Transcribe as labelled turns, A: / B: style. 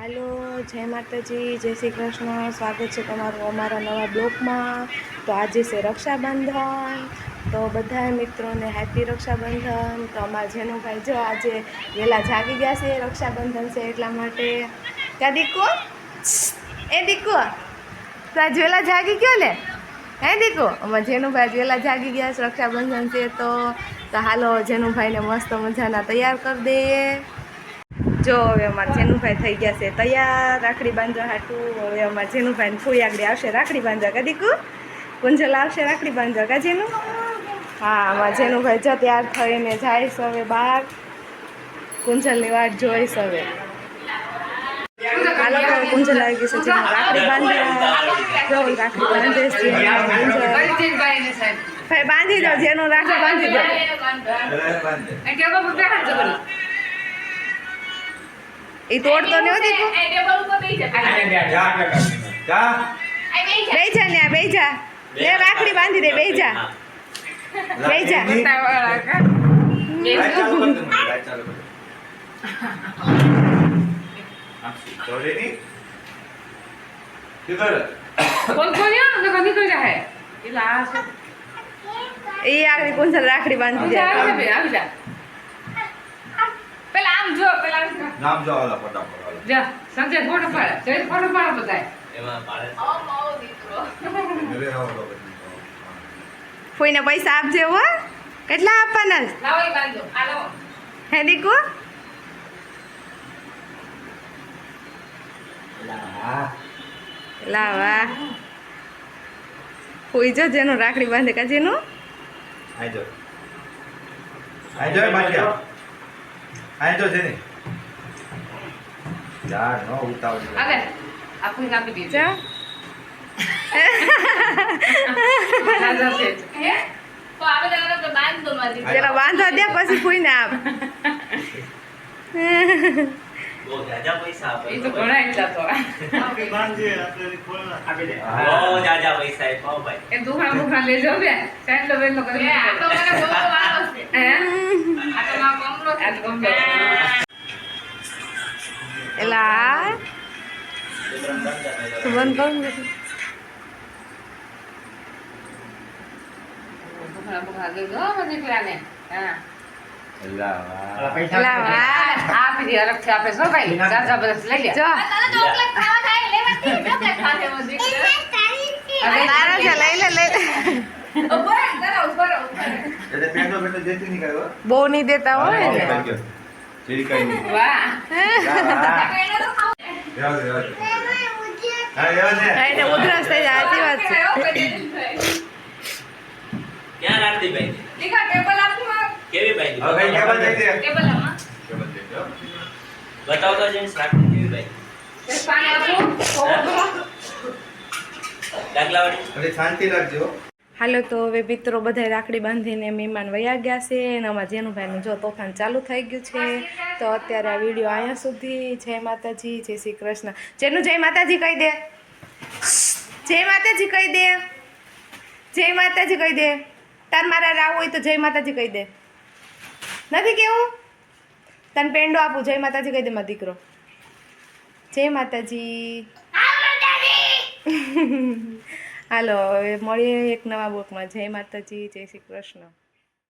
A: Hello जय माताजी जय श्री कृष्ण। स्वागत है तमारू अमारा नवा ब्लॉग में। तो आज से रक्षाबंधन, तो बधाए मित्रों ने हैप्पी रक्षाबंधन। तो अमार जेनू भाई जो आज वेला जागी गया से रक्षाबंधन से एटला माटे क्या दीकू ए दीकू तो आज वेला जागी क्यों ले हे दीकू अमार जेनू भाई आज वेला जागी गया रक्षाबंधन से। तो हालो जेनू भाई ने मस्त मजाना तैयार कर दे। जो हवे अमार जेनुभाई थई गया से तैयार राखड़ी बांधवा हाटू। हवे अमार जेनुभाई ने फूई आगड़ी आवशे राखड़ी बांधवा का दीकू कुंजल आवशे राखड़ी बांधवा का जेनु। हाँ अमार जेनुभाई जो तैयार थईने जाय छे हवे बहार कुंजलनी वाट जोई छे। हवे हालो तो कुंजल आई गई छे जेनु राखड़ी बांधवा। जो राखड़ी बांधे छे कुंजल भाई बांधी दो जेनु राखड़ी बांधी दो। ये तोड़ तो नहीं देखो बेजा ने बेजा ले राखड़ी बांधी दे बेजा बेजा ये आखिरी कौन सा राखड़ी बांधी दे
B: जो नाम जो वाला फटाफट वाला जा संजय फोटो पाड़ बताए एमा पाड़े ओ माओ दीकरो मेरे आवलो
A: ફોઈને પૈસા આપજે હો કેટલા આપવાના
B: લાવો ઈ બાંધો આ લાવો
A: હે દીકુ લાવા ફોઈ જો જેનો રાખડી બાંધે કા જેનો
B: આજો બાંધ્યા આય તો છે ને યાર નો ઉતાવળ આવે આપું નાખી દીધું
A: જા
B: રાજા છે હે તો આવે તો બાંધ દો મારી
A: જરા બાંધવા દે પછી ફૂઈને આપ
B: બહુ જાજા પૈસા આપે એ તો ઘણા એટલા તો આપે બાંધે આપણે ખોલના આપી દે બહુ જાજા પૈસા આપ્યો ભાઈ એ દુખણા લેજો બે સાઈડ લો વેલો કરી આ તો મને બહુ વાળો છે હે આ તો માં કમરો આ તો કમરો
A: એલા તું બંધ કર
B: દુખણા લેજો મને પ્લાને હા
A: એલા
B: આપી દે અલગ છે આપે સો ભાઈ ચાચા બસ લઈ લે
A: જો
B: ચોકલેટ ખાવા થાય લેવાથી ચોકલેટ ખાતે મો
A: અરે તારા છે લઈ લે
B: ઉપર કરો
C: એટલે પેન્ડો દેતી નહીં કાયો
A: બહુ નહીં દેતા હોય ને
C: જેરી કાઈ
B: વાહ
C: પેન્ડો તો ખાવ યાર હા યાર
A: એને ઉધરસ થઈ જાય સાચી વાત છે
D: ક્યાં રાખતી ભાઈ
B: દીકા ટેબલ આપો
D: કેવી ભાઈ
C: હવે કેબલ દે દે
B: ટેબલ આમાં
C: કેબલ દે દો
D: બતાવો તો જેન્સ રાખતી કેવી ભાઈ
B: તે પાણી આપો
D: ડાકલાવાડી
C: અને શાંતિ રાખજો।
A: હાલો તો હવે મિત્રો બધા રાખડી બાંધીને મહેમાન વયા ગયા છે અને અમારા જેનુભાઈનું જો તોફાન ચાલુ થઈ ગયું છે। તો અત્યારે આ વિડીયો અહીંયા સુધી। જય માતાજી જય શ્રી કૃષ્ણ। જેનું જય માતાજી કહી દે, જય માતાજી કહી દે, જય માતાજી કહી દે। તાર મારા રાવ હોય તો જય માતાજી કહી દે, નથી કેવું? તને પેંડો આપું, જય માતાજી કહી દે મારો દીકરો, જય માતાજી। હાલો હવે મળીએ એક નવા બ્લોગમાં। જય માતાજી જય શ્રી કૃષ્ણ।